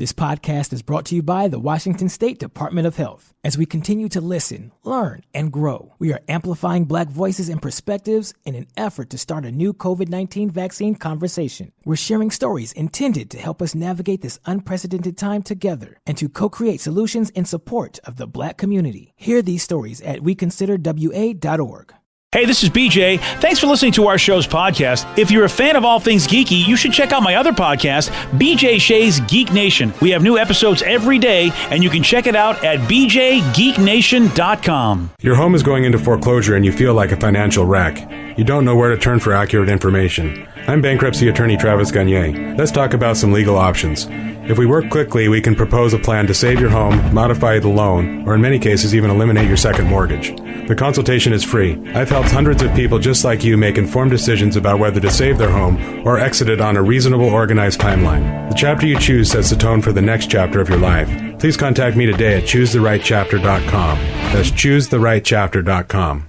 This podcast is brought to you by the Washington State Department of Health. As we continue to listen, learn, and grow, we are amplifying Black voices and perspectives in an effort to start a new COVID-19 vaccine conversation. We're sharing stories intended to help us navigate this unprecedented time together and to co-create solutions in support of the Black community. Hear these stories at weconsiderwa.org. Hey, this is BJ. Thanks for listening to our show's podcast. If you're a fan of all things geeky, you should check out my other podcast, BJ Shea's Geek Nation. We have new episodes every day, and you can check it out at bjgeeknation.com. Your home is going into foreclosure and you feel like a financial wreck. You don't know where to turn for accurate information. I'm bankruptcy attorney Travis Gagne. Let's talk about some legal options. If we work quickly, we can propose a plan to save your home, modify the loan, or in many cases even eliminate your second mortgage. The consultation is free. I've helped hundreds of people just like you make informed decisions about whether to save their home or exit it on a reasonable, organized timeline. The chapter you choose sets the tone for the next chapter of your life. Please contact me today at choosetherightchapter.com. That's choosetherightchapter.com.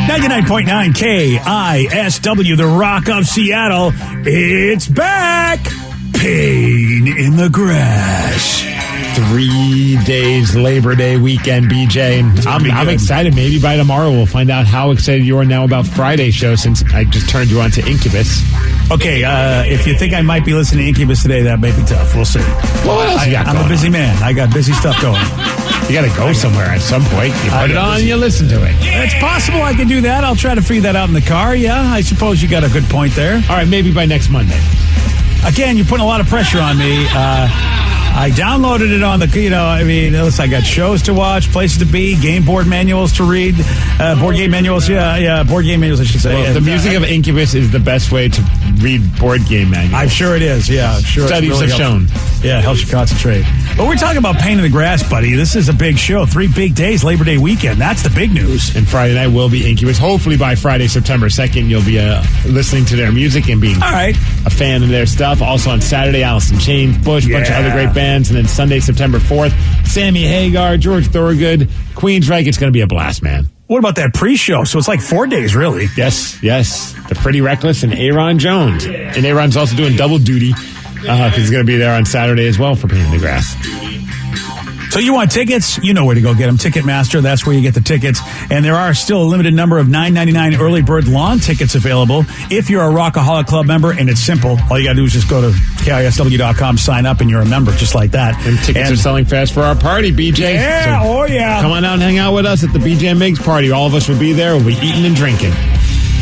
99.9 KISW, the Rock of Seattle. It's back. Pain in the Grass. 3 days Labor Day weekend, BJ. I'm excited. Maybe by tomorrow we'll find out how excited you are now about Friday's show since I just turned you on to Incubus. Okay, if you think I might be listening to Incubus today, that may be tough. We'll see. Well, what else you got I'm a busy man. I got busy stuff going. You got to go somewhere at some point. You put it on and you listen to it. It's possible I can do that. I'll try to figure that out in the car. Yeah, I suppose you got a good point there. All right, maybe by next Monday. Again, you're putting a lot of pressure on me. I downloaded it on the, listen, I got shows to watch, places to be, game board manuals to read, board game manuals, board game manuals, I should say. Well, the music of Incubus is the best way to read board game manuals. I'm sure it is, yeah. I'm sure Studies really have shown. Yeah, it helps you concentrate. But we're talking about Pain in the Grass, buddy. This is a big show. 3 big days, Labor Day weekend. That's the big news. And Friday night will be Incubus. Hopefully by Friday, September 2nd, you'll be listening to their music and being a fan of their stuff. Also on Saturday, Alice in Chains, Bush, a bunch of other great bands. And then Sunday, September 4th, Sammy Hagar, George Thorogood, Queensryche. It's going to be a blast, man. What about that pre-show? So it's like 4 days, really. Yes. The Pretty Reckless and Aaron Jones. And Aaron's also doing double duty because he's going to be there on Saturday as well for Pain in the Grass. So you want tickets? You know where to go get them. Ticketmaster, that's where you get the tickets. And there are still a limited number of $9.99 early bird lawn tickets available if you're a Rockaholic Club member, and it's simple. All you got to do is just go to KISW.com, sign up, and you're a member, just like that. And tickets are selling fast for our party, BJ. Yeah, so come on out and hang out with us at the BJ and Migs party. All of us will be there. We'll be eating and drinking.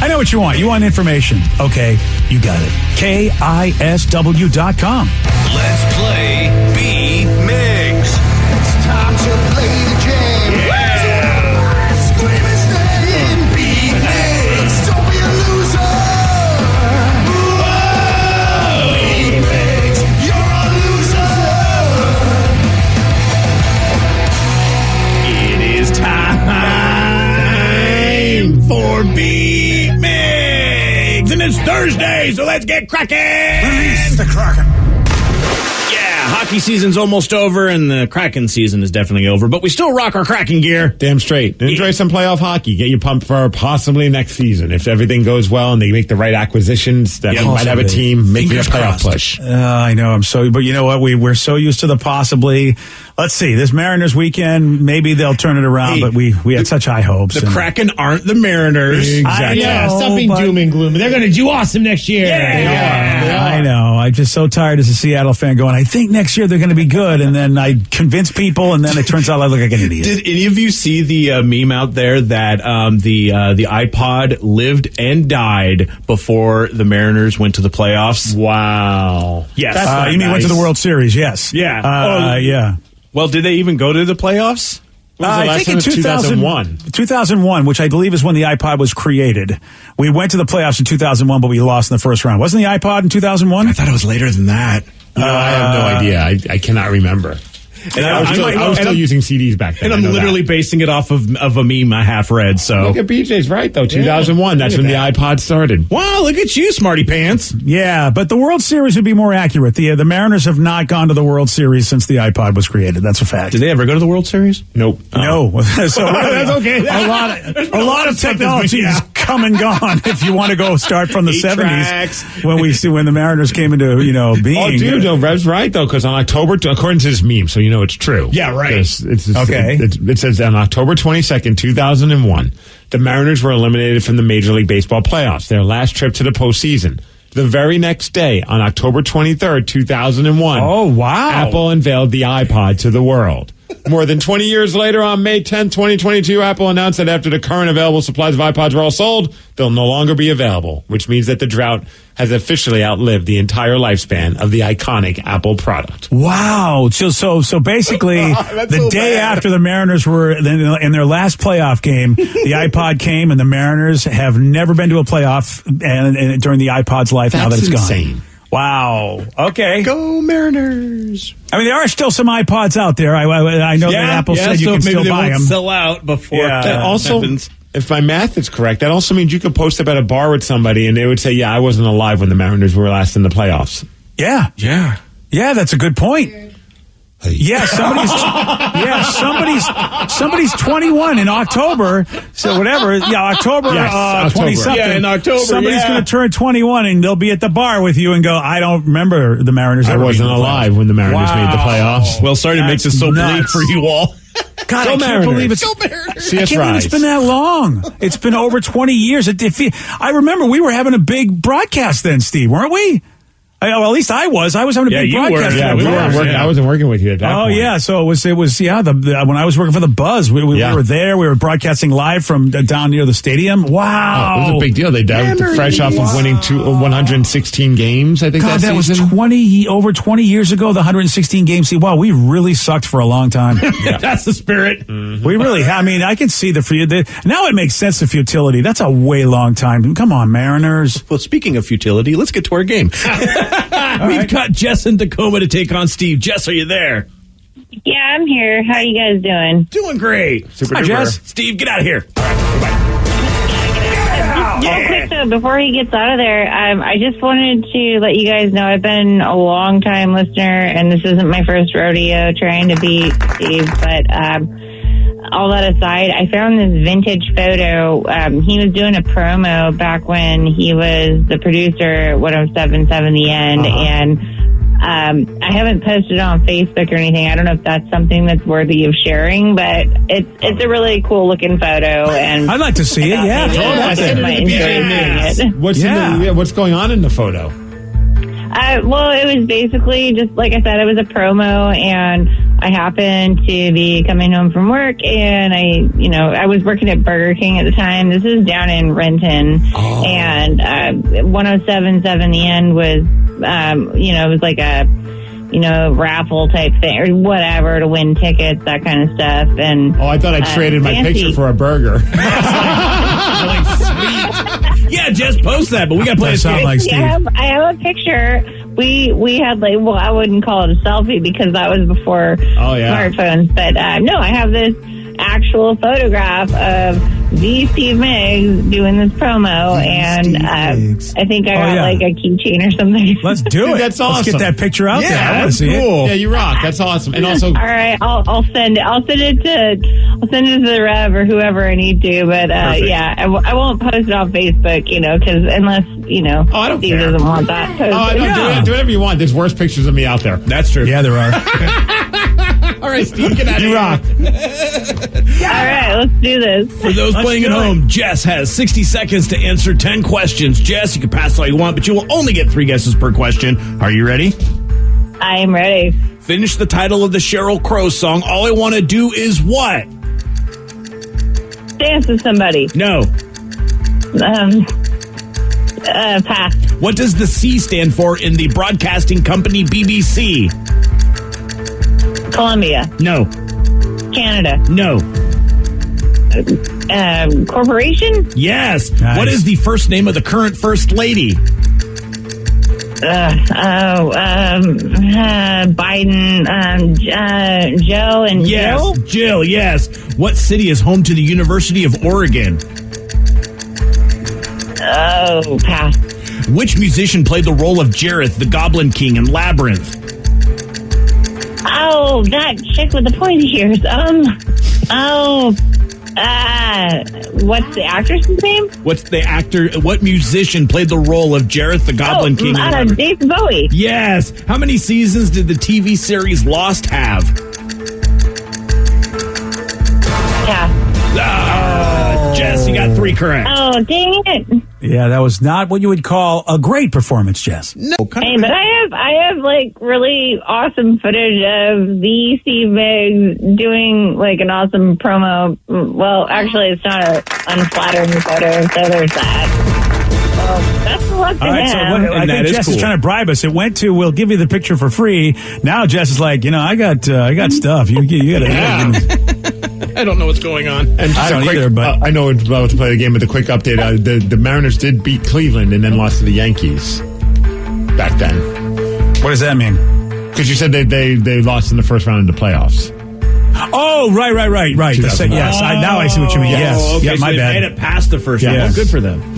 I know what you want. You want information. Okay, you got it. KISW.com. Let's play B-Migs. Time to play the game. Yeah. Scream his name. B-Migs. Don't be a loser. Whoa. B-Migs. You're a loser. It is time for B-Migs. And it's Thursday, so let's get cracking. Release the Kraken. Hockey season's almost over, and the Kraken season is definitely over, but we still rock our Kraken gear. Damn straight. Enjoy some playoff hockey. Get you pumped for possibly next season. If everything goes well and they make the right acquisitions, that might have a team making a playoff push. I know. But you know what? We're so used to the possibly. Let's see. This Mariners weekend, maybe they'll turn it around, but we had such high hopes. The Kraken aren't the Mariners. Exactly. Stop being doom and gloom. They're going to do awesome next year. Yeah, they are. I know. I'm just so tired as a Seattle fan going, I think next year they're going to be good, and then I convince people, and then it turns out I look like an idiot. Did any of you see the meme out there that the iPod lived and died before the Mariners went to the playoffs? Wow. Yes. You mean went to the World Series? Yes. Yeah. Yeah. Well, did they even go to the playoffs? I think in 2001, which I believe is when the iPod was created. We went to the playoffs in 2001, but we lost in the first round. Wasn't the iPod in 2001? I thought it was later than that. I have no idea. I cannot remember. And I was still using CDs back then. And I'm literally basing it off of a meme I half read. So look at BJ's right though. 2001. That's when the iPod started. Wow, look at you, smarty pants. Yeah, but the World Series would be more accurate. The Mariners have not gone to the World Series since the iPod was created. That's a fact. Did they ever go to the World Series? Nope. No. So that's okay. A lot of technology is come and gone. If you want to go start from the 70s, tracks. when the Mariners came into being. Oh, dude, no, Rev's right though, because on October, according to this meme, so you know it's true. Yeah, right. Okay. It says on October 22nd, 2001, the Mariners were eliminated from the Major League Baseball playoffs. Their last trip to the postseason. The very next day, on October 23rd, 2001, Oh, wow. Apple unveiled the iPod to the world. More than 20 years later, on May 10th, 2022, Apple announced that after the current available supplies of iPods were all sold, they'll no longer be available, which means that the drought has officially outlived the entire lifespan of the iconic Apple product. Wow. So basically, the day after the Mariners were in their last playoff game, the iPod came, and the Mariners have never been to a playoff and during the iPod's life now that it's insane. gone. Wow. Okay. Go Mariners. I mean, there are still some iPods out there. I know that Apple said you so can maybe still they buy won't them. sell out before Yeah. that Also, happens. if my math is correct, that also means you could post up at a bar with somebody and they would say, yeah, I wasn't alive when the Mariners were last in the playoffs. Yeah. Yeah. Yeah, that's a good point. Yeah, somebody's 21 in October. So whatever. Yeah, October Yes, 20 October. something. Yeah, in October, somebody's yeah. going to turn 21 and they'll be at the bar with you and go, I don't remember the Mariners. I ever wasn't being in the alive playoffs." when the Mariners made the Wow. playoffs. Well, sorry to make That's this so bleak nuts. for you all. God, Go I can't Mariners. believe it's. See I us can't believe rise. it's been that long. It's been over 20 years. I remember we were having a big broadcast then, Steve, weren't we? Well, at least I was. I was having a big you were. broadcast. Yeah, for we the were Buzz. working- I wasn't working with you at that Oh point. yeah, so it was when I was working for the Buzz, we Yeah. were there. We were broadcasting live from down near the stadium. Wow, Oh, it was a big deal. They died fresh off of winning 116 games. I think God, that was season. over 20 years ago. The 116 games. See, wow, we really sucked for a long time. That's the spirit. We really. I mean, I can see now it makes sense. The futility. That's a way long time. Come on, Mariners. Well, speaking of futility, let's get to our game. We've got Jess in Tacoma to take on Steve. Jess, are you there? Yeah, I'm here. How you guys doing? Doing great. Super Hi, duper. Jess. Steve, get out of here. Real quick though, before he gets out of there, I just wanted to let you guys know I've been a long time listener, and this isn't my first rodeo trying to beat Steve. But all that aside, I found this vintage photo. He was doing a promo back when he was the producer at 107.7 The End, and I haven't posted it on Facebook or anything. I don't know if that's something that's worthy of sharing, but it's a really cool looking photo, and I'd like to see it. Yeah, maybe throw it out I there. might enjoy seeing it. What's going on in the photo? Well, it was basically just like I said, it was a promo, and I happened to be coming home from work, and I was working at Burger King at the time. This is down in Renton, and 107.7 The End was, it was like a, raffle type thing or whatever to win tickets, that kind of stuff. And I thought I traded my fancy. picture for a burger. Like, sweet. Yeah, Jess, post that, but we got to play a That sound game. like Steve. I have a picture. We had I wouldn't call it a selfie because that was before smartphones. But no, I have this actual photograph of the Steve Miggs doing this promo, and I think I got like a keychain or something. Let's do it. That's Let's get awesome. that picture out there. I want to that's see cool. it. Yeah, you rock. That's awesome. And also, All right, I'll send it. I'll send it to the Rev or whoever I need to. But yeah, I won't post it on Facebook, because unless I don't Steve care. doesn't want that posted. do whatever you want. There's worse pictures of me out there. That's true. Yeah, there are. All right, Steve, get out of You here. rock. All right, let's do this. For those playing at do it. home, Jess has 60 seconds to answer 10 questions. Jess, you can pass all you want, but you will only get 3 guesses per question. Are you ready? I am ready. Finish the title of the Sheryl Crow song. All I Want to Do Is What? Dance with somebody. No. Pass. What does the C stand for in the broadcasting company BBC? Columbia. No. Canada. No. Corporation. Yes. Nice. What is the first name of the current First Lady? Biden. Joe and Yes. Jill. Jill, yes. What city is home to the University of Oregon? Oh, pass. Which musician played the role of Jareth, the Goblin King, in Labyrinth? Oh, that chick with the pointy ears. what's the actress's name? What's the actor? What musician played the role of Jareth the Goblin King? David Bowie. Yes. How many seasons did the TV series Lost have? Yeah. Jess, you got 3 correct. Oh, dang it. Yeah, that was not what you would call a great performance, Jess. No. Hey, but I have like really awesome footage of the Steve Miggs doing like an awesome promo. Well, actually, it's not an unflattering photo, so there's that. Well, that's the luck to All right, him. so I think Jess is trying to bribe us. It went to, we'll give you the picture for free. Now Jess is like, I got stuff. You gotta. I don't know what's going on. And I don't either, but I know it's about to play the game, but the quick update: the Mariners did beat Cleveland and then lost to the Yankees back then. what does that mean? Because you said they lost in the first round of the playoffs. Oh, right. Yes, now I see what you mean. Yes, okay, yeah, so my they bad. made it past the first round. Yes. Well, good for them.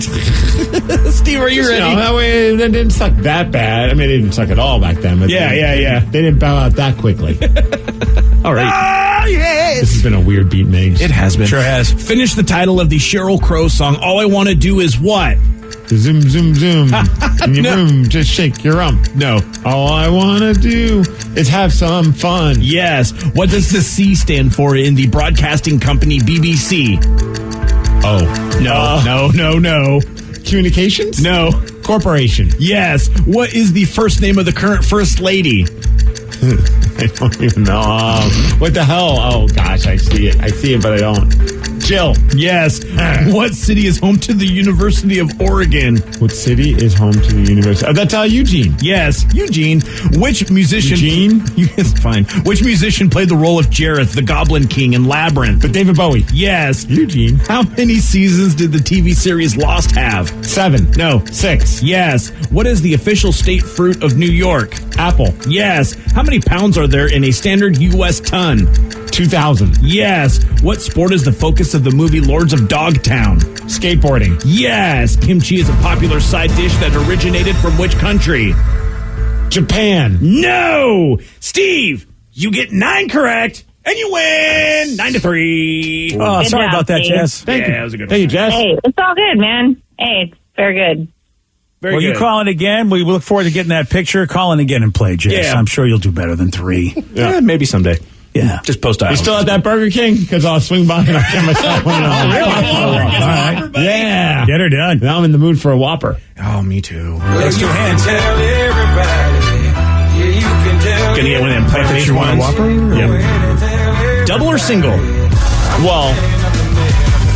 Steve, are you ready? That way, they didn't suck that bad. I mean, they didn't suck at all back then. But Yeah. They didn't bow out that quickly. All right. Oh, yes. This has been a weird beat, Migs. It has been. Sure has. Finish the title of the Sheryl Crow song, All I Want to Do Is What? Zoom, zoom, zoom. In your No. room, just shake your rump. No. All I want to do is have some fun. Yes. What does the C stand for in the broadcasting company BBC? Oh. No. Communications? No. Corporation. Yes. What is the first name of the current First Lady? I don't even know. What the hell? Oh, gosh, I see it, but I don't. Jill. Yes. What city is home to the University of Oregon? What city is home to the university? Oh, that's Eugene. Yes, Eugene. Which musician? Eugene? It's fine. Which musician played the role of Jareth, the Goblin King in Labyrinth? But David Bowie. Yes. Eugene. How many seasons did the TV series Lost have? 7. No. 6. Yes. What is the official state fruit of New York? Apple. Yes. How many pounds are there in a standard U.S. ton? 2000. Yes. What sport is the focus of the movie Lords of Dogtown? Skateboarding. Yes. Kimchi is a popular side dish that originated from which country? Japan. No! Steve, you get 9 correct, and you win 9-3. Oh, Good sorry job, about that, Steve. Jess. Thank you. That was a good Thank you, one. Jess. Hey, it's all good, man. Hey, it's very good. Very Well, good. you calling again? We look forward to getting that picture. Call in again and play, Jess. Yeah. I'm sure you'll do better than 3. Yeah, maybe someday. Yeah. Just post out. You still at that Burger King? Because I'll swing by and I'll get myself one. All right. Yeah. Get her done. Now I'm in the mood for a Whopper. Oh, me too. Those 2 hands. Gonna get one of them plant-based You want a ones. Whopper? Yep. Double or single? Well,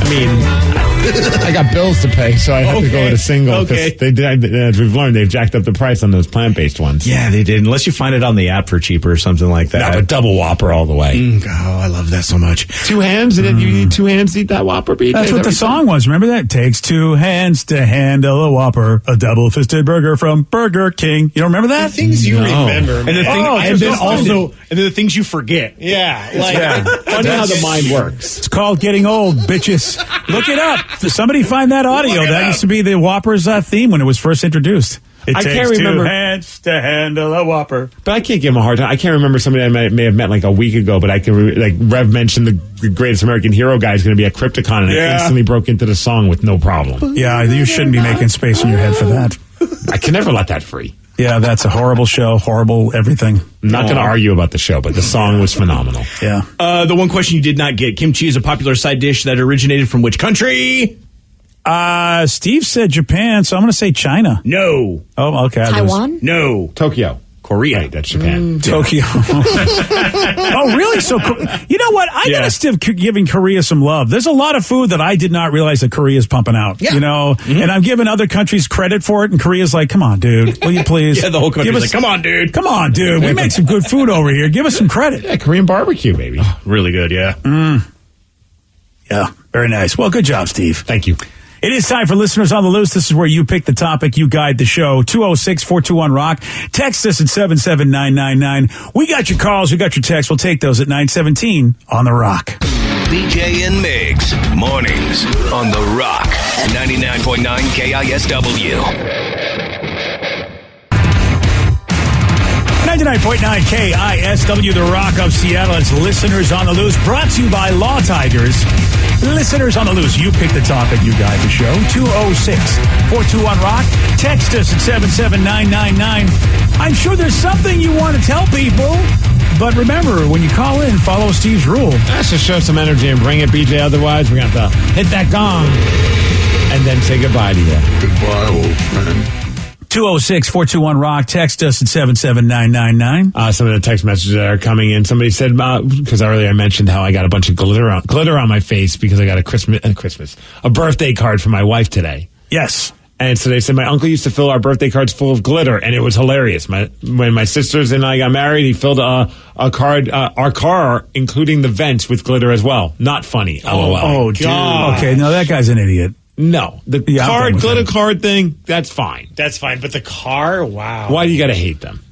I mean, I got bills to pay, so I have to go with a single. 'cause Okay. They did, as we've learned, they've jacked up the price on those plant-based ones. Yeah, they did. Unless you find it on the app for cheaper or something like that. No, but double Whopper all the way. Oh, I love that so much. 2 hands? And then you need 2 hands to eat that Whopper, BJ? That's Is what that the you song was. Remember that? Takes 2 hands to handle a Whopper, a double-fisted burger from Burger King. You don't remember that? Things you No. remember, and the thing, Oh, and then just also, and then the things you forget. Yeah, Yeah. funny how the mind works. It's called getting old, bitches. Look it up. Somebody find that audio. Look it That up. used to be the Whopper's theme when it was first introduced. It I takes can't remember. 2 hands to handle a Whopper. But I can't give him a hard time. I can't remember somebody I may have met like a week ago, but I can, like, Rev mentioned the Greatest American Hero guy is going to be at Crypticon, and I instantly broke into the song with no problem. Yeah, you shouldn't be making space in your head for that. I can never let that free. Yeah, that's a horrible show, horrible everything. I'm not going to argue about the show, but the song was phenomenal. Yeah. The one question you did not get: kimchi is a popular side dish that originated from which country? Steve said Japan, so I'm going to say China. No, Oh, okay. Taiwan? no, Tokyo. Korea. Right, that's Japan. Tokyo. Oh, really? So, you know what? I gotta still giving Korea some love. There's a lot of food that I did not realize that Korea is pumping out. Yeah. You know, and I'm giving other countries credit for it, and Korea's like, "Come on, dude, will you please?" Yeah, the whole country's Give like, "Come on, dude." come on, dude. We make some good food over here. Give us some credit." Yeah, Korean barbecue, baby. Really good, yeah. Yeah, very nice. Well, good job, Steve. Thank you. It is time for Listeners on the Loose. This is where you pick the topic, you guide the show. 206-421-ROCK. Text us at 77999. We got your calls, we got your texts. We'll take those at 917 on the Rock. BJ and Migs, mornings on The Rock, 99.9 KISW. 99.9 KISW, the Rock of Seattle. It's Listeners on the Loose, brought to you by Law Tigers. Listeners on the loose, you pick the topic, you guide the show. 206-421-ROCK. Text us at 77999. I'm sure there's something you want to tell people. But remember, when you call in, follow Steve's rule. Let's just show some energy and bring it, BJ. Otherwise, we're going to have to hit that gong and then say goodbye to you. Goodbye, old friend. 206-421-ROCK. Text us at 77999. Some of the text messages that are coming in. Somebody said, because earlier I mentioned how I got a bunch of glitter on my face because I got a birthday card for my wife today. Yes. And so they said my uncle used to fill our birthday cards full of glitter, and it was hilarious. When my sisters and I got married, he filled a card, our car, including the vents, with glitter as well. Not funny. LOL. Oh, dude. Okay, no, that guy's an idiot. No, the glitter card thing, that's fine. That's fine, but the car, wow. Why do you got to hate them?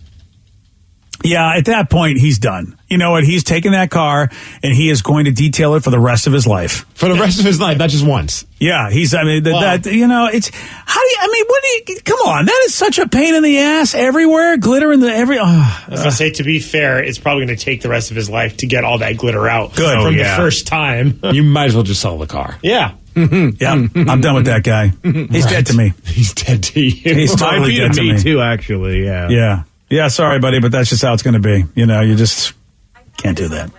Yeah, at that point, he's done. You know what? He's taking that car, and he is going to detail it for the rest of his life. For the rest of his life, not just once. Yeah, it's, how do you, come on, that is such a pain in the ass everywhere, glitter in the I was going to say, to be fair, it's probably going to take the rest of his life to get all that glitter out Good. from the first time. You might as well just sell the car. Yeah. Yeah, I'm done with that guy. He's dead to me. He's dead to you. He's totally dead to me. too, actually, Yeah. Yeah, sorry, buddy, but that's just how it's going to be. You know, you just can't do that.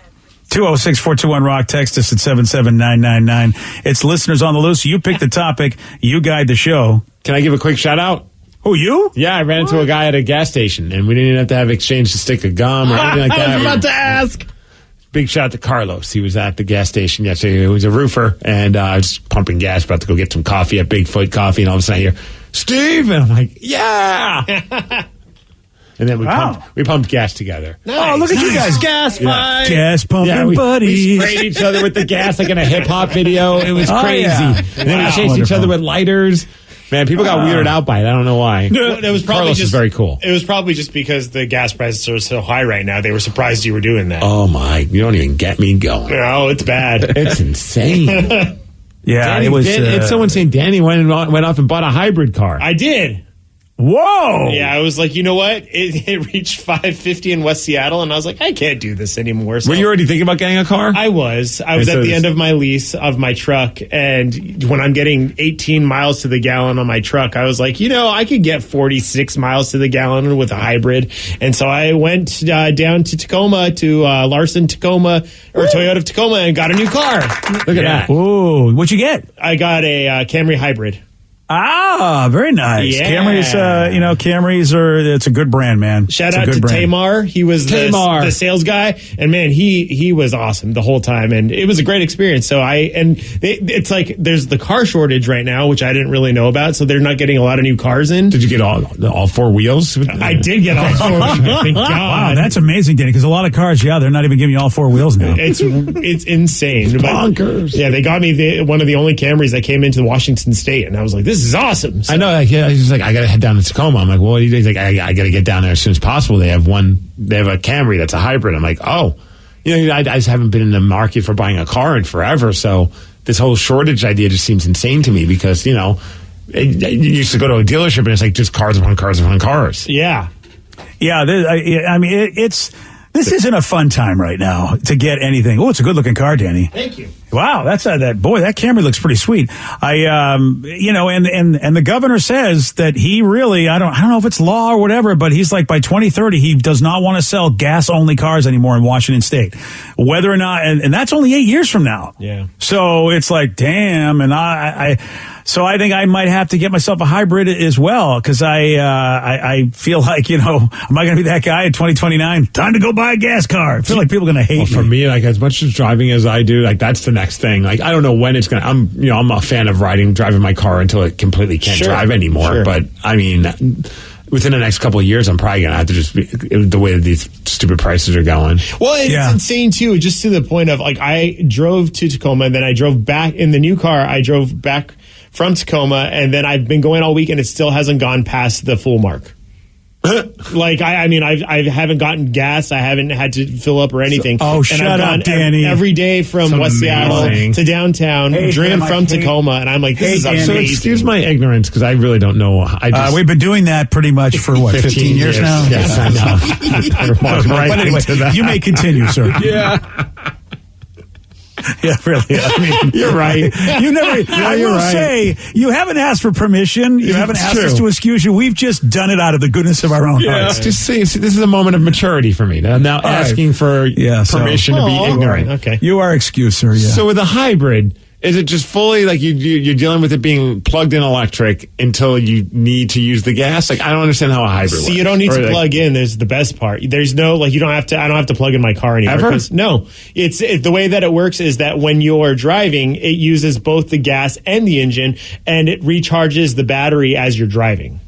206-421-ROCK. Text us at 77999. It's Listeners on the Loose. You pick the topic. You guide the show. Can I give a quick shout out? Who, you? Yeah, I ran into a guy at a gas station, and we didn't even have to have exchange a stick of gum or anything like that. I was about to ask. Big shout out to Carlos. He was at the gas station yesterday. He was a roofer, and I was pumping gas, about to go get some coffee at Bigfoot Coffee, and all of a sudden I hear, Steve! And I'm like, yeah! And then we pumped gas together. Nice. Oh, look at you guys. Gas fight. Gas pumping buddies. We sprayed each other with the gas like in a hip-hop video. It was crazy. Yeah. And then we chased each other with lighters. Man, people got weirded out by it. I don't know why. Well, it was probably Carlos is very cool. It was probably just because the gas prices are so high right now. They were surprised you were doing that. Oh, my. You don't even get me going. No, it's bad. It's insane. Yeah, it was. It's someone saying Danny went off and bought a hybrid car. I did. Whoa! Yeah, I was like, you know what? It reached 550 in West Seattle, and I was like, I can't do this anymore. So Were you already thinking about getting a car? I was at the end of my lease of my truck, and when I'm getting 18 miles to the gallon on my truck, I was like, I could get 46 miles to the gallon with a hybrid. And so I went down to Tacoma, to Larson Tacoma, or Toyota Tacoma, and got a new car. Look at that. Ooh, what'd you get? I got a Camry hybrid. Ah, very nice. Yeah. Camrys it's a good brand, man. Shout out to Tamar. He was the sales guy, and man, he was awesome the whole time, and it was a great experience. So it's like there's the car shortage right now, which I didn't really know about, so they're not getting a lot of new cars in. Did you get all four wheels? I did get all four wheels. Thank God. Wow, that's amazing, Danny, because a lot of cars, they're not even giving you all four wheels now. It's insane. It's bonkers. Yeah, they got me one of the only Camrys that came into Washington State, and I was like, this is awesome. So, I know. He's like, I got to head down to Tacoma. I'm like, well, what do you do? He's like, I got to get down there as soon as possible. They have a Camry that's a hybrid. I'm like, oh, I just haven't been in the market for buying a car in forever. So this whole shortage idea just seems insane to me because, you used to go to a dealership and it's like just cars upon cars upon cars. Yeah. Yeah. This isn't a fun time right now to get anything. Oh, it's a good looking car, Danny. Thank you. Wow, that's that Camry looks pretty sweet. And the governor says that he really, I don't know if it's law or whatever, but he's like by 2030 he does not want to sell gas only cars anymore in Washington State. Whether or not, and that's only 8 years from now. Yeah. So it's like, damn, and so I think I might have to get myself a hybrid as well because I feel like, am I going to be that guy in 2029? Time to go buy a gas car. I feel like people are going to hate me. For me, like as much as driving as I do, like that's the next thing. Like I don't know when it's going to, I'm a fan of driving my car until it completely can't drive anymore. Sure. But I mean, within the next couple of years, I'm probably going to have to just the way that these stupid prices are going. Well, it's insane too, just to the point of like I drove to Tacoma and then I drove back in the new car. I drove back from Tacoma, and then I've been going all week, and it still hasn't gone past the full mark. Like I haven't gotten gas. I haven't had to fill up or anything. Shut up, Danny! Every day from West Seattle to downtown, dream from Tacoma, and I'm like, this is amazing. So excuse my ignorance because I really don't know. We've been doing that pretty much for 15 years now. Yes, I know. But anyway, you may continue, sir. Yeah. Yeah, really. I mean, You're right. You never. I you're will right. say you haven't asked for permission. You haven't asked us to excuse you. We've just done it out of the goodness of our own hearts. Just see, this is a moment of maturity for me. I'm now asking for permission to be ignorant. Okay. You are excused, sir. Yeah. So with a hybrid, is it just fully like you're dealing with it being plugged in electric until you need to use the gas? Like, I don't understand how a hybrid works. See, you don't need to Or, like, plug in. Is the best part. There's no you don't have to. I don't have to plug in my car anymore. Ever? 'Cause- No, the way that it works is that when you're driving, it uses both the gas and the engine, and it recharges the battery as you're driving.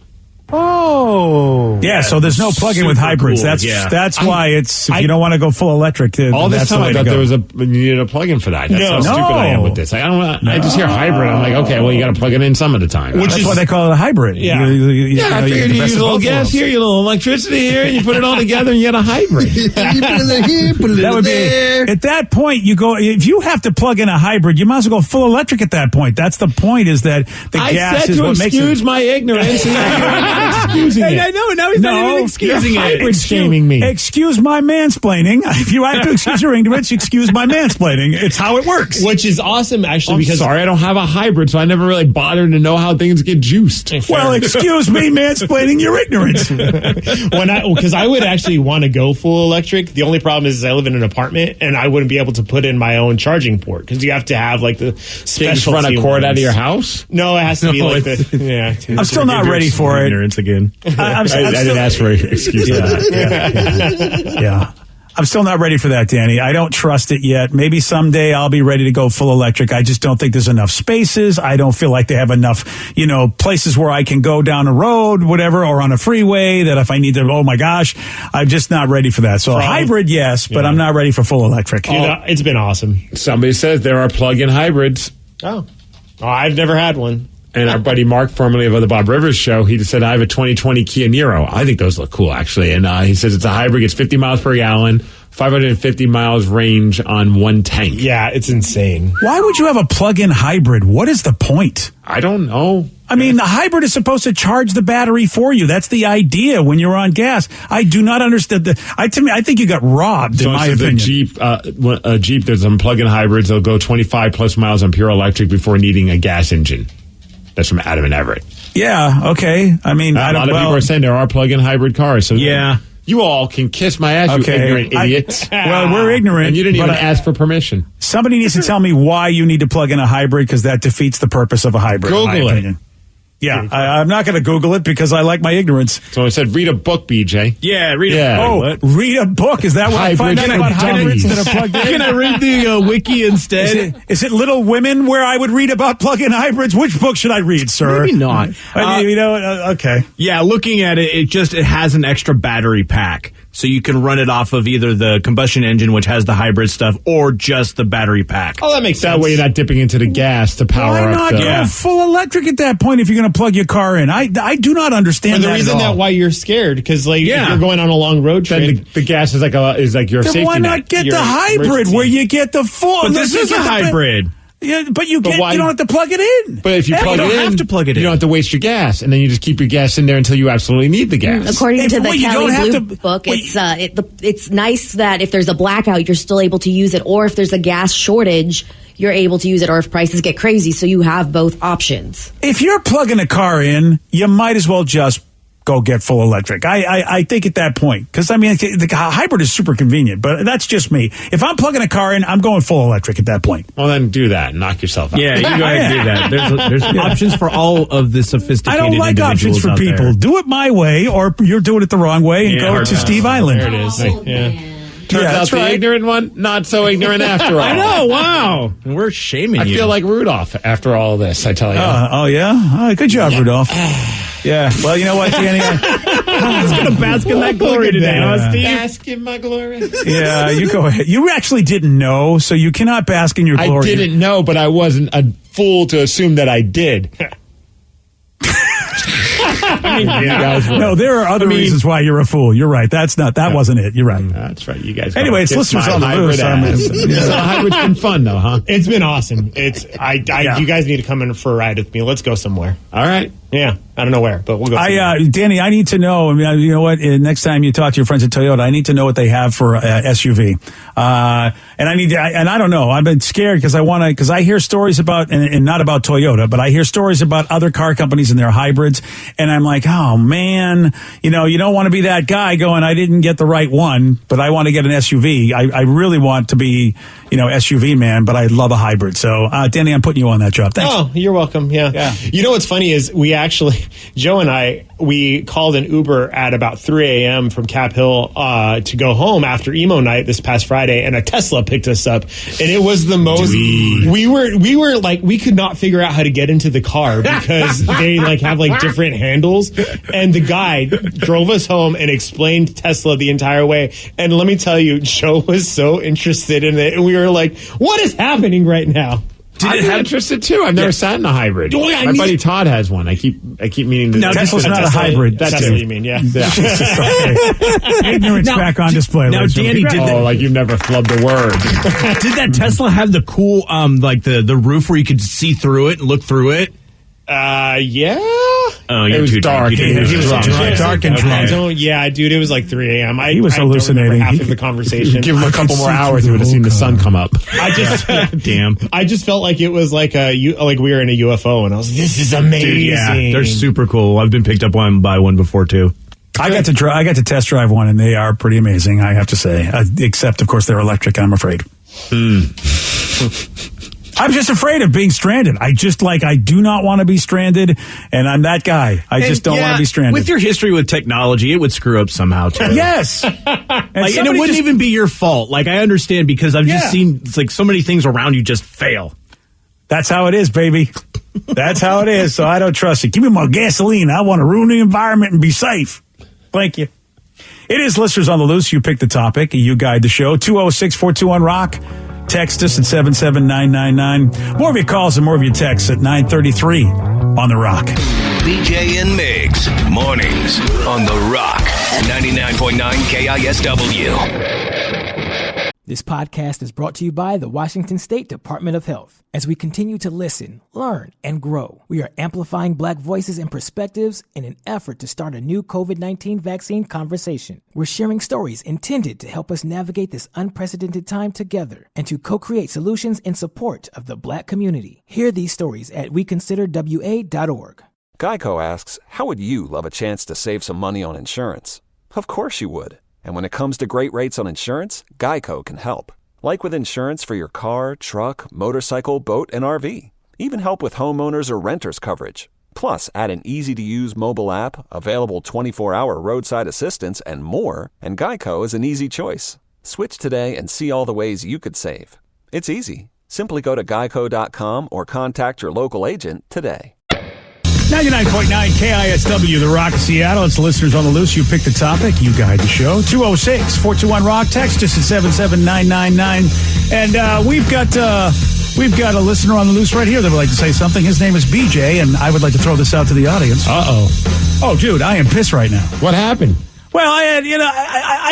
Oh, yeah. So there's no plug-in with super hybrids. cool, yeah. That's why it's if you don't want to go full electric. All this that's time the way I to thought go. there was you needed a plug-in for that. That's No. how stupid I am with this. Like, I just hear hybrid. I'm like, okay, well, you got to plug it in some of the time. That's why they call it a hybrid. Yeah. I you figured get the you best use of a little both gas worlds. here, you little electricity here, and you put it all together, and you get a hybrid. That would be at that point. You go if you have to plug in a hybrid, you might as well go full electric at that point. That's the point. Is that the I gas said is to what makes excuse it. my ignorance. And you're not excusing it. I know. Now he's not even excusing you're it. hybrid shaming me. Excuse my mansplaining. If you have to excuse your ignorance, excuse my mansplaining. It's how it works. Which is awesome, actually, I'm because sorry, I don't have a hybrid, so I never really bothered to know how things get juiced. Well, excuse me, mansplaining your ignorance. because I would actually want to go full electric. The only problem is I live in an apartment and I wouldn't be able to put in my own charging port because you have to have like the Can you just special run a cord out of your house? No, it has to be No, like it's- the yeah. I'm still not ready for it. Ignorance again. I'm I didn't ask for an excuse for that. Yeah. I'm still not ready for that, Danny. I don't trust it yet. Maybe someday I'll be ready to go full electric. I just don't think there's enough spaces. I don't feel like they have enough, places where I can go down a road, whatever, or on a freeway that if I need to, oh my gosh, I'm just not ready for that. So a hybrid, yes, but I'm not ready for full electric. It's been awesome. Somebody says there are plug-in hybrids. Oh, I've never had one. And our buddy Mark, formerly of the Bob Rivers Show, he just said, I have a 2020 Kia Niro. I think those look cool, actually. And he says it's a hybrid, gets 50 miles per gallon, 550 miles range on one tank. Yeah, it's insane. Why would you have a plug-in hybrid? What is the point? I don't know. I mean, the hybrid is supposed to charge the battery for you. That's the idea when you're on gas. I do not understand. I think you got robbed, in my opinion. The Jeep, there's some plug-in hybrids. They'll go 25 plus miles on pure electric before needing a gas engine. That's from Adam and Everett. Yeah, okay. I mean, A lot of people are saying there are plug-in hybrid cars. So Yeah. You all can kiss my ass, you ignorant idiots. Well, we're ignorant. And you didn't even but ask for permission. Somebody needs to tell me why you need to plug in a hybrid because that defeats the purpose of a hybrid. in my Google it. opinion. Yeah, I'm not going to Google it because I like my ignorance. So I said, read a book, BJ. Yeah, read it. Yeah. Oh, read a book. Is that what I find out Hybrids about for hybrids dummies. that are plugged in? Can I read the wiki instead? Is it Little Women where I would read about plug-in hybrids? Which book should I read, sir? Maybe not. Okay. Yeah, looking at it, it has an extra battery pack. So you can run it off of either the combustion engine, which has the hybrid stuff, or just the battery pack. Oh, that makes sense. That way you're not dipping into the gas to power Why up not the... go full electric at that point if you're going to plug your car in? I do not understand And the that reason at all. that why you're scared because if Yeah. you're going on a long road trip. Then the gas is like your Then safety why not net. get Your the hybrid emergency. where you get the full? But this is a hybrid. Yeah, but you why- don't have to plug it in. But if you plug you it don't in, have to plug it you in. don't have to waste your gas, and then you just keep your gas in there until you absolutely need the gas. According to the Well, you Kelly don't have Blue to- book, wait. it's nice that if there's a blackout, you're still able to use it, or if there's a gas shortage, you're able to use it, or if prices get crazy, so you have both options. If you're plugging a car in, you might as well just go get full electric. I think at that point, because I mean, the hybrid is super convenient, but that's just me. If I'm plugging a car in, I'm going full electric at that point. Well, then do that and knock yourself out. Yeah, you go ahead and do that. There's options for all of the I sophisticated don't like options individuals for out people. there. Do it my way, or you're doing it the wrong way, and Yeah, go hard to pass. Steve Island. There it is. Yeah. Turns out that's the right. ignorant one, not so ignorant after all. I know, wow. And we're shaming I you. feel like Rudolph after all this, I tell you. Oh, yeah? Good job, Rudolph. Yeah. Well, you know what, Danny? He's going to bask in that glory today, huh, Steve? Bask in my glory. Yeah, you go ahead. You actually didn't know, so you cannot bask in your I glory. didn't know, but I wasn't a fool to assume that I did. You guys were. No, there are other reasons why you're a fool. You're right. That wasn't it. You're right. That's right. You guys. Anyway, it's listeners on the loose. So hybrid's been fun, though, huh? It's been awesome. You guys need to come in for a ride with me. Let's go somewhere. All right. Yeah, I don't know where, but we'll go. Danny, I need to know. I mean, you know what? Next time you talk to your friends at Toyota, I need to know what they have for SUV. And I don't know. I've been scared because I hear stories about, and not about Toyota, but I hear stories about other car companies and their hybrids. And I'm like, oh man, you don't want to be that guy going, I didn't get the right one, but I want to get an SUV. I really want to be, SUV man, but I love a hybrid. So, Danny, I'm putting you on that job. Thanks. Oh, you're welcome. Yeah. You know what's funny is Joe and I, we called an Uber at about 3 a.m. from Cap Hill to go home after emo night this past Friday, and a Tesla picked us up, and it was the most. Dude. We were like, we could not figure out how to get into the car because they have different handles, and the guy drove us home and explained Tesla the entire way. And let me tell you, Joe was so interested in it, and we were like, "What is happening right now?" I'm interested too. I've never sat in a hybrid. My buddy Todd has one. I keep meaning to. No, Tesla's not a hybrid. That's what you mean. Yeah. Ignorance back on display. Now, Danny, like you've never flubbed a word. Did that Tesla have the cool, the roof where you could see through it and look through it? Yeah. Oh, it was dark. He was dark and drunk. Yeah, dude, it was like 3 a.m. He was hallucinating. Half of the conversation. Give him a couple more hours, he would have seen the sun come up. Damn. I just felt like it was like we were in a UFO, and I was like, this is amazing. Dude, yeah, they're super cool. I've been picked up by one before too. I got to test drive one, and they are pretty amazing, I have to say. Except, of course, they're electric, I'm afraid. I'm just afraid of being stranded. I do not want to be stranded, and I'm that guy. I just don't want to be stranded. With your history with technology, it would screw up somehow, too. Yes. And it wouldn't even be your fault. I understand because I've just seen so many things around you just fail. That's how it is, baby. That's how it is, so I don't trust it. Give me more gasoline. I want to ruin the environment and be safe. Thank you. It is Listeners on the Loose. You pick the topic. You guide the show. 206-421-ROCK. Text us at 77999. More of your calls and more of your texts at 933 on The Rock. BJ and Migs, mornings on The Rock, 99.9 KISW. This podcast is brought to you by the Washington State Department of Health. As we continue to listen, learn, and grow, we are amplifying Black voices and perspectives in an effort to start a new COVID-19 vaccine conversation. We're sharing stories intended to help us navigate this unprecedented time together and to co-create solutions in support of the Black community. Hear these stories at weconsiderwa.org. Geico asks, how would you love a chance to save some money on insurance? Of course you would. And when it comes to great rates on insurance, Geico can help. Like with insurance for your car, truck, motorcycle, boat, and RV. Even help with homeowners or renters coverage. Plus, add an easy-to-use mobile app, available 24-hour roadside assistance, and more, and Geico is an easy choice. Switch today and see all the ways you could save. It's easy. Simply go to geico.com or contact your local agent today. 99.9 KISW, The Rock of Seattle. It's Listeners on the Loose. You pick the topic. You guide the show. 206-421-ROCK. Text us at 77999. And we've got a listener on the loose right here that would like to say something. His name is BJ, and I would like to throw this out to the audience. Uh-oh. Oh, dude, I am pissed right now. What happened? Well, I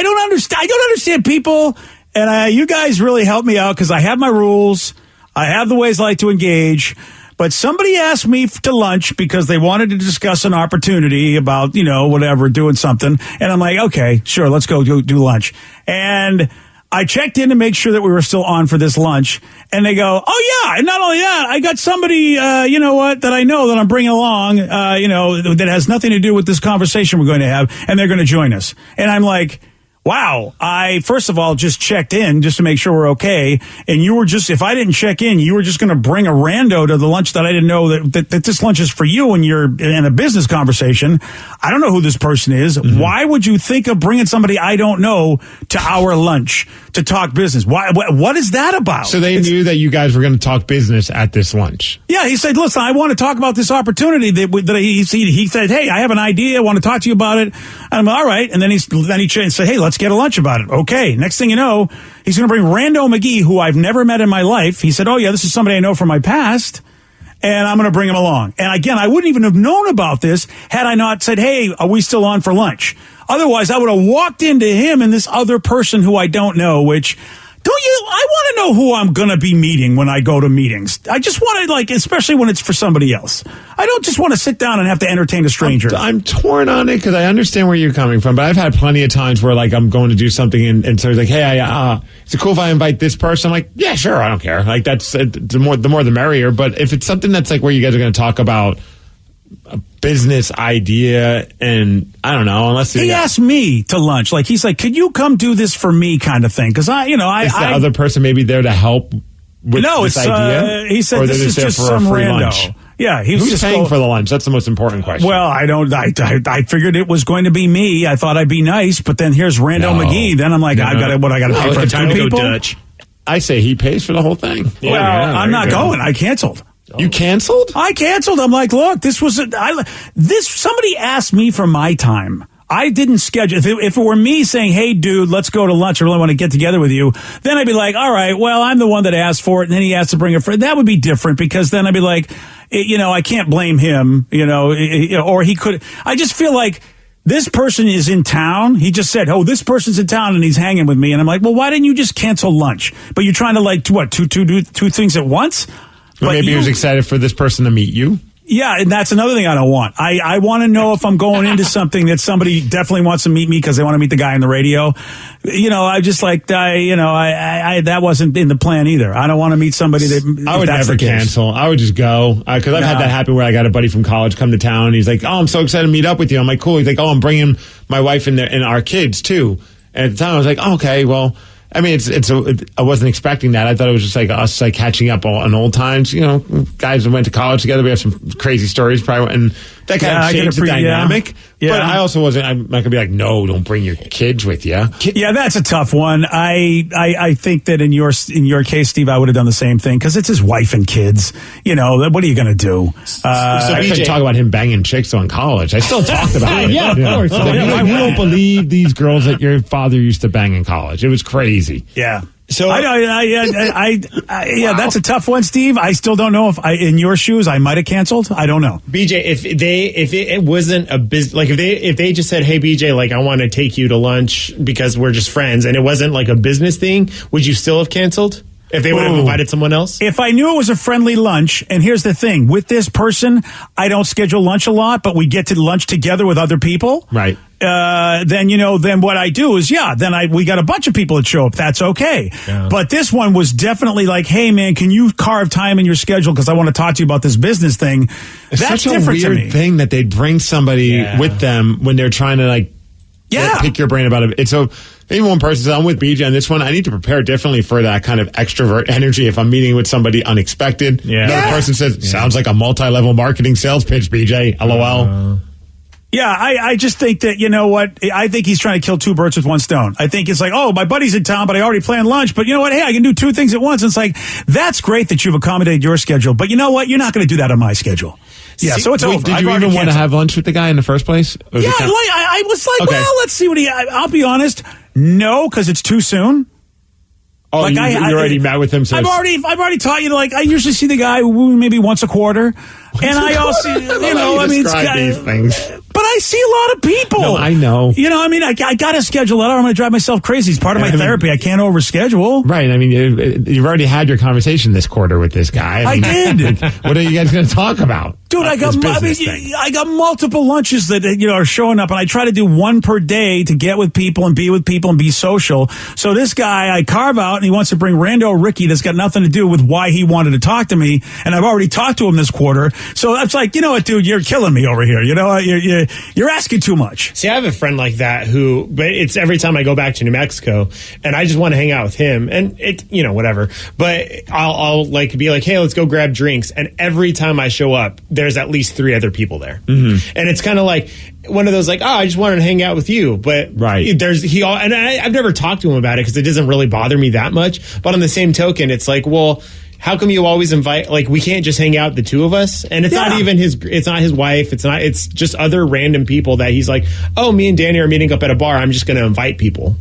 don't understand. I don't understand people, and you guys really help me out because I have my rules. I have the ways I like to engage. But somebody asked me to lunch because they wanted to discuss an opportunity about, whatever, doing something. And I'm like, okay, sure, let's go do lunch. And I checked in to make sure that we were still on for this lunch. And they go, oh, yeah. And not only that, I got somebody, that I know that I'm bringing along, that has nothing to do with this conversation we're going to have. And they're going to join us. And I'm like, wow, I, first of all, just checked in just to make sure we're okay. And you were if I didn't check in, you were just going to bring a rando to the lunch that I didn't know that this lunch is for you and you're in a business conversation. I don't know who this person is. Mm-hmm. Why would you think of bringing somebody I don't know to our lunch to talk business? What is that about? So they knew that you guys were going to talk business at this lunch. Yeah, he said, listen, I want to talk about this opportunity that he said, hey, I have an idea. I want to talk to you about it. I'm all right. And then he said, hey, let's get a lunch about it. Okay. Next thing you know, he's going to bring Rando McGee, who I've never met in my life. He said, oh, yeah, this is somebody I know from my past, and I'm going to bring him along. And again, I wouldn't even have known about this had I not said, hey, are we still on for lunch? Otherwise, I would have walked into him and this other person who I don't know, which Don't you? I want to know who I'm going to be meeting when I go to meetings. I just want to, like, especially when it's for somebody else. I don't just want to sit down and have to entertain a stranger. I'm torn on it because I understand where you're coming from, but I've had plenty of times where, like, I'm going to do something and so it's like, hey, is it cool if I invite this person? I'm like, yeah, sure, I don't care. Like, that's the more the merrier. But if it's something that's like where you guys are going to talk about a business idea, and I don't know, unless he asked me to lunch, like he's like, could you come do this for me, kind of thing? Because is the other person maybe there to help with this idea? He said this is just some rando. Lunch? Yeah, who's just paying for the lunch? That's the most important question. Well, I figured it was going to be me. I thought I'd be nice, but then here's Rando McGee. Then I'm like, I got to pay for 2 people. Dutch. I say he pays for the whole thing. Well, I'm not going. I canceled. You canceled? I canceled. I'm like, look, somebody asked me for my time. I didn't schedule. If it were me saying, hey, dude, let's go to lunch. I really want to get together with you. Then I'd be like, all right, well, I'm the one that asked for it. And then he asked to bring a friend. That would be different because then I'd be like, I can't blame him, or he could. I just feel like this person is in town. He just said, oh, this person's in town and he's hanging with me. And I'm like, well, why didn't you just cancel lunch? But you're trying to do two things at once? Well, maybe he was excited for this person to meet you. Yeah, and that's another thing I don't want. I want to know if I'm going into something that somebody definitely wants to meet me because they want to meet the guy on the radio. I just like, that wasn't in the plan either. I don't want to meet somebody that I would never cancel. I would just go because I've had that happen where I got a buddy from college come to town and he's like, oh, I'm so excited to meet up with you. I'm like, cool. He's like, oh, I'm bringing my wife and our kids too. And at the time I was like, oh, okay, well. I mean, I wasn't expecting that. I thought it was just like us, like catching up on old times. Guys who went to college together. We have some crazy stories, probably, and that kind of changed the dynamic. Yeah. But I also wasn't. I'm not gonna be like, no, don't bring your kids with you. Yeah, that's a tough one. I think that in your case, Steve, I would have done the same thing because it's his wife and kids. What are you gonna do? I couldn't talk about him banging chicks in college. I still talked about it. Yeah, of course. You don't believe these girls that your father used to bang in college. It was crazy. Yeah. So that's a tough one, Steve. I still don't know if in your shoes I might have canceled. I don't know. BJ, if it wasn't a business, like if they just said, hey BJ, like I want to take you to lunch because we're just friends, and it wasn't like a business thing, would you still have canceled? If they would have invited someone else? If I knew it was a friendly lunch, and here's the thing, with this person, I don't schedule lunch a lot, but we get to lunch together with other people. Right. Then what I do is, we got a bunch of people that show up. That's okay. Yeah. But this one was definitely like, hey man, can you carve time in your schedule? Cause I want to talk to you about this business thing. It's That's such a different weird to me. thing that they'd bring somebody with them when they're trying to pick your brain about it. It's so, maybe one person says, I'm with BJ on this one. I need to prepare differently for that kind of extrovert energy if I'm meeting with somebody unexpected. Yeah. Another person says, sounds like a multi-level marketing sales pitch, BJ. LOL. I just think that, you know what? I think he's trying to kill 2 birds with 1 stone. I think it's like, oh, my buddy's in town, but I already planned lunch. But you know what? Hey, I can do 2 things at once. And it's like, that's great that you've accommodated your schedule. But you know what? You're not going to do that on my schedule. Yeah, so it's over. Did you even want to have lunch with the guy in the first place? I was like, well, let's see what I'll be honest. No, because it's too soon. Oh, like you already met with him. So I've already taught you. I usually see the guy maybe once a quarter, and I also, these things. But I see a lot of people. No, I know. I got to schedule that, or I'm going to drive myself crazy. It's part of my therapy. I can't overschedule. Right. I mean, you've already had your conversation this quarter with this guy. I did. What are you guys going to talk about? Dude, I got multiple lunches that are showing up, and I try to do 1 per day to get with people and be with people and be social. So this guy I carve out, and he wants to bring Rando Ricky. That's got nothing to do with why he wanted to talk to me, and I've already talked to him this quarter. So that's like, you know what, dude, you're killing me over here. You're asking too much. See, I have a friend like that but it's every time I go back to New Mexico, and I just want to hang out with him, and whatever. But I'll be like, hey, let's go grab drinks, and every time I show up, there's at least 3 other people there. Mm-hmm. And it's kind of like one of those I just wanted to hang out with you. But I've never talked to him about it because it doesn't really bother me that much. But on the same token, it's like, well, how come you always invite, we can't just hang out the 2 of us? And it's not even it's not his wife. it's just other random people that he's like, oh, me and Danny are meeting up at a bar. I'm just going to invite people.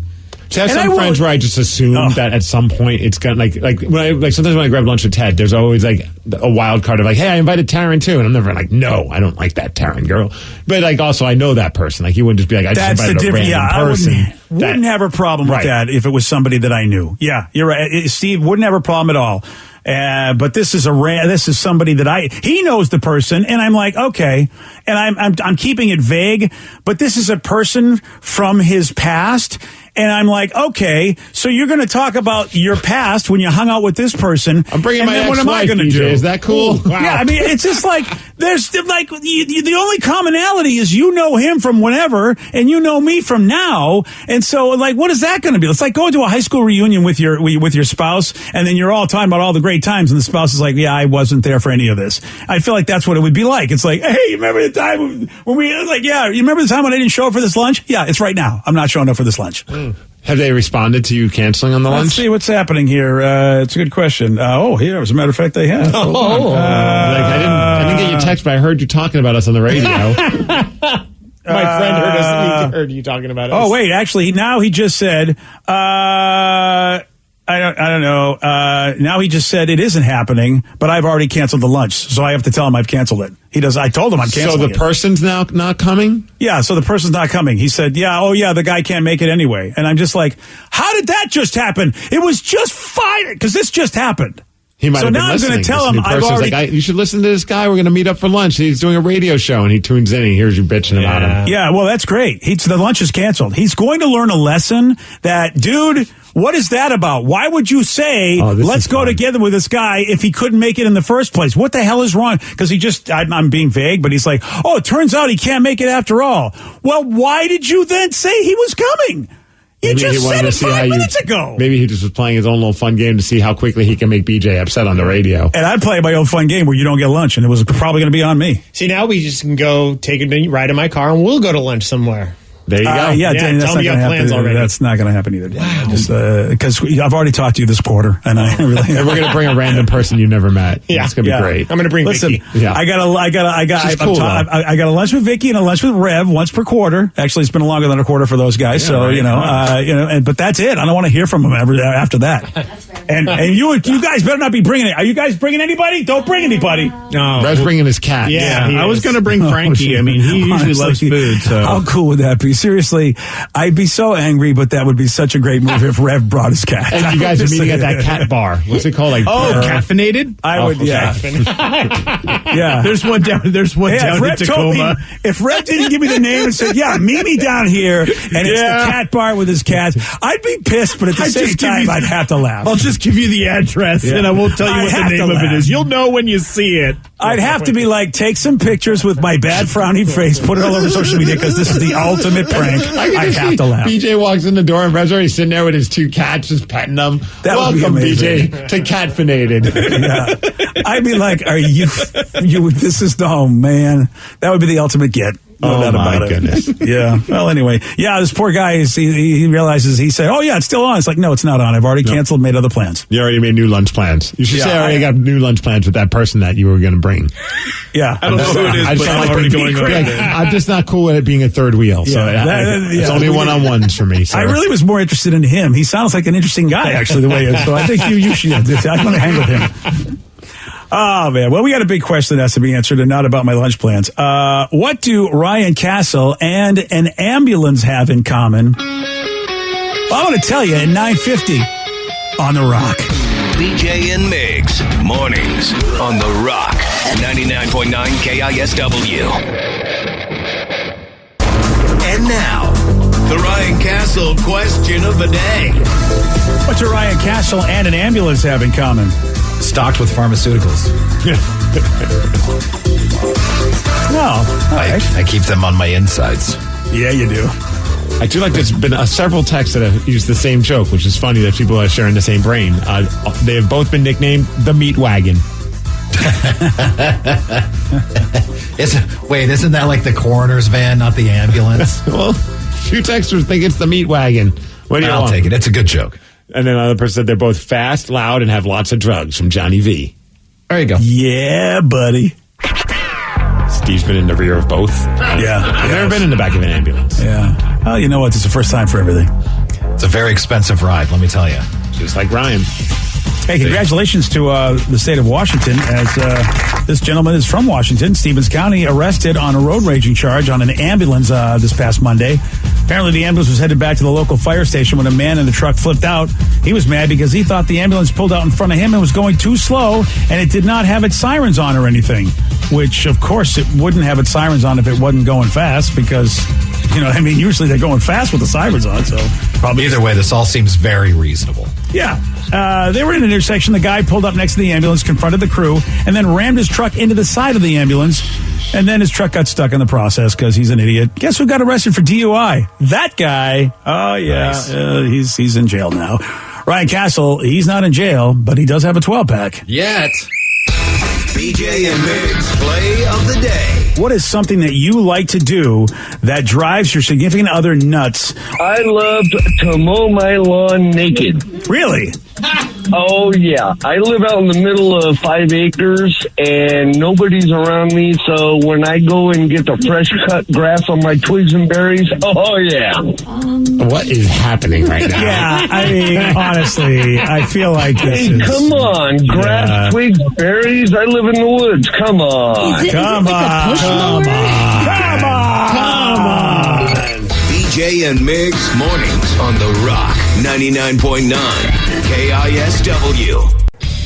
So I have some friends where I just assume that at some point it's got sometimes when I grab lunch with Ted, there's always a wild card of hey, I invited Taryn too, and I'm never like, no, I don't like that Taryn girl. But also I know that person. You wouldn't just be like, I just invited a random person. Wouldn't have a problem with that if it was somebody that I knew. Yeah, you're right. Steve wouldn't have a problem at all. But this is somebody that he knows the person, and I'm like, okay, and I'm keeping it vague, but this is a person from his past. And I'm like, okay, so you're going to talk about your past when you hung out with this person. I'm bringing my ex-wife, what am I going to do? Is that cool? Wow. Yeah, I mean, it's just like, the only commonality is you know him from whenever, and you know me from now. And so, like, what is that going to be? It's like going to a high school reunion with your spouse, and then you're all talking about all the great times, and the spouse is like, yeah, I wasn't there for any of this. I feel like that's what it would be like. It's like, hey, you remember the time when we, like, yeah, you remember the time when I didn't show up for this lunch? Yeah, it's right now. I'm not showing up for this lunch. Have they responded to you canceling on the lunch? Let's see what's happening here. It's a good question. Here, as a matter of fact, they have. I didn't get your text, but I heard you talking about us on the radio. My friend heard you talking about us. Oh, wait, actually, now he just said, I don't know. Now he just said it isn't happening, but I've already canceled the lunch, so I have to tell him I've canceled it. He does. I told him I'm canceling it. So the person's now not coming? Yeah, so the person's not coming. He said, the guy can't make it anyway. And I'm just like, how did that just happen? It was just fine, because this just happened. He might have been listening. So now I'm going to tell him I've already... Like, you should listen to this guy. We're going to meet up for lunch. He's doing a radio show, and he tunes in and he hears you bitching about him. Yeah, well, that's great. The lunch is canceled. He's going to learn a lesson that, dude, what is that about? Why would you say, let's go together with this guy if he couldn't make it in the first place? What the hell is wrong? Because I'm being vague, but he's like, it turns out he can't make it after all. Well, why did you then say he was coming? You just said it 5 minutes ago. Maybe he just was playing his own little fun game to see how quickly he can make BJ upset on the radio. And I'd play my own fun game where you don't get lunch, and it was probably going to be on me. See, now we just can go take a ride in my car, and we'll go to lunch somewhere. There you go. Danny, that's not going to happen. Already. That's not going to happen either. Wow. Because I've already talked to you this quarter, and I really. And we're going to bring a random person you've never met. Yeah, it's going to be great. I'm going to bring Vicky. Yeah. I got a lunch with Vicky and a lunch with Rev once per quarter. Actually, it's been longer than a quarter for those guys. But that's it. I don't want to hear from them after that. That's fair. And you guys better not be bringing it. Are you guys bringing anybody? Don't bring anybody. No, Rev's bringing his cat. Yeah, I was going to bring Frankie. I mean, he usually loves food. So how cool would that be? Seriously, I'd be so angry, but that would be such a great move if Rev brought his cat. And you guys are meeting at that cat bar. What's it called? Caffeinated? I would, yeah. Yeah. There's one down in Tacoma. If Rev didn't give me the name and said, meet me down here, and it's the cat bar with his cats, I'd be pissed, but at the same time, I'd have to laugh. I'll just give you the address, and I won't tell you what the name of it is. You'll know when you see it. I'd have to be like, take some pictures with my bad frowny face, put it all over social media, because this is the ultimate prank. I'd have to laugh. BJ walks in the door, and Rev's already sitting there with his two cats, just petting them. Welcome, BJ, to Catfinated. Yeah. I'd be like, are you, this is, oh man, that would be the ultimate get. No doubt about it. Goodness. Yeah. Well, anyway. Yeah, this poor guy, he realizes, he said, it's still on. It's like, no, it's not on. I've already canceled, made other plans. You already made new lunch plans. You should say I already got new lunch plans with that person that you were going to bring. Yeah. I don't know who it is, but I'm already going on. I'm just not cool with it being a third wheel. So it's only one-on-ones for me. So. I really was more interested in him. He sounds like an interesting guy, actually, the way he is. So I think you should. I'm going to hang with him. Oh, man. Well, we got a big question that has to be answered and not about my lunch plans. What do Ryan Castle and an ambulance have in common? Well, I'm going to tell you at 9:50 on The Rock. BJ and Migs, mornings on The Rock, 99.9 KISW. And now, the Ryan Castle question of the day. What do Ryan Castle and an ambulance have in common? Stocked with pharmaceuticals. No. I keep them on my insides. Yeah, you do. I do like there's been several texts that have used the same joke, which is funny that people are sharing the same brain. They have both been nicknamed the Meat Wagon. Isn't that like the coroner's van, not the ambulance? Well, a few texters think it's the Meat Wagon. What do you want? I'll take it. It's a good joke. And then another person said they're both fast, loud, and have lots of drugs from Johnny V. There you go. Yeah, buddy. Steve's been in the rear of both. Yeah. I've never been in the back of an ambulance. Yeah. Well, you know what? It's the first time for everything. It's a very expensive ride, let me tell you. Just like Ryan. Hey, congratulations to the state of Washington, as this gentleman is from Washington, Stevens County, arrested on a road raging charge on an ambulance this past Monday. Apparently, the ambulance was headed back to the local fire station when a man in the truck flipped out. He was mad because he thought the ambulance pulled out in front of him and was going too slow, and it did not have its sirens on or anything, which, of course, it wouldn't have its sirens on if it wasn't going fast because, usually they're going fast with the sirens on, so probably. Either way, this all seems very reasonable. Yeah. They were in an intersection. The guy pulled up next to the ambulance, confronted the crew, and then rammed his truck into the side of the ambulance. And then his truck got stuck in the process because he's an idiot. Guess who got arrested for DUI? That guy. Oh, yeah. Nice. He's in jail now. Ryan Castle, he's not in jail, but he does have a 12-pack. Yet. BJ and Migs play of the day. What is something that you like to do that drives your significant other nuts? I love to mow my lawn naked. Really? Oh, yeah. I live out in the middle of 5 acres, and nobody's around me, so when I go and get the fresh cut grass on my twigs and berries, oh, yeah. What is happening right now? Yeah, honestly, I feel like this is... Come on, grass, twigs, berries. I live in the woods. Come on. Come on. BJ and Migs mornings on The Rock 99.9 KISW.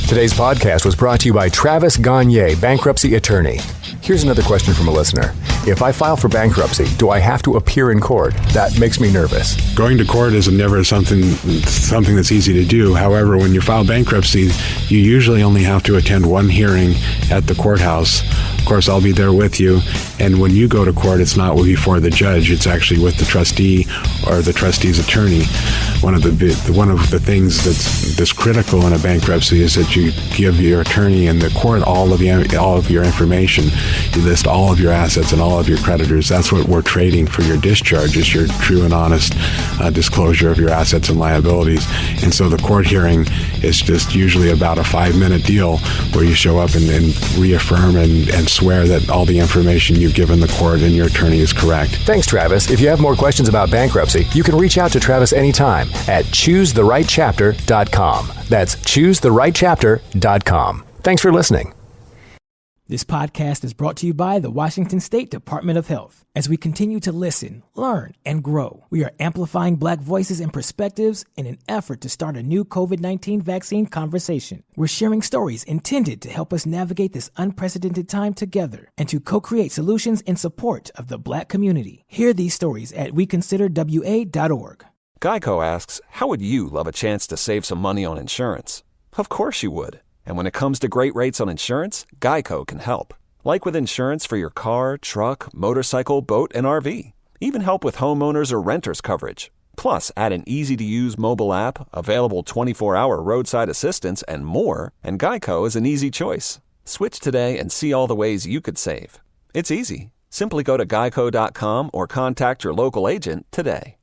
Today's podcast was brought to you by Travis Gagne, bankruptcy attorney. Here's another question from a listener. If I file for bankruptcy, do I have to appear in court? That makes me nervous. Going to court is never something that's easy to do. However, when you file bankruptcy, you usually only have to attend one hearing at the courthouse. Of course, I'll be there with you. And when you go to court, it's not before the judge. It's actually with the trustee or the trustee's attorney. One of the things that's critical in a bankruptcy is that you give your attorney and the court all of your information. You list all of your assets and all of your creditors. That's what we're trading for your discharge, is your true and honest disclosure of your assets and liabilities. And so the court hearing is just usually about a 5-minute deal where you show up and reaffirm and swear that all the information you've given the court and your attorney is correct. Thanks, Travis. If you have more questions about bankruptcy, you can reach out to Travis anytime at choosetherightchapter.com. That's choosetherightchapter.com. Thanks for listening. This podcast is brought to you by the Washington State Department of Health. As we continue to listen, learn, and grow, we are amplifying Black voices and perspectives in an effort to start a new COVID-19 vaccine conversation. We're sharing stories intended to help us navigate this unprecedented time together and to co-create solutions in support of the Black community. Hear these stories at weconsiderwa.org. Geico asks, how would you love a chance to save some money on insurance? Of course you would. And when it comes to great rates on insurance, Geico can help. Like with insurance for your car, truck, motorcycle, boat, and RV. Even help with homeowners or renters coverage. Plus, add an easy-to-use mobile app, available 24-hour roadside assistance, and more, and Geico is an easy choice. Switch today and see all the ways you could save. It's easy. Simply go to geico.com or contact your local agent today.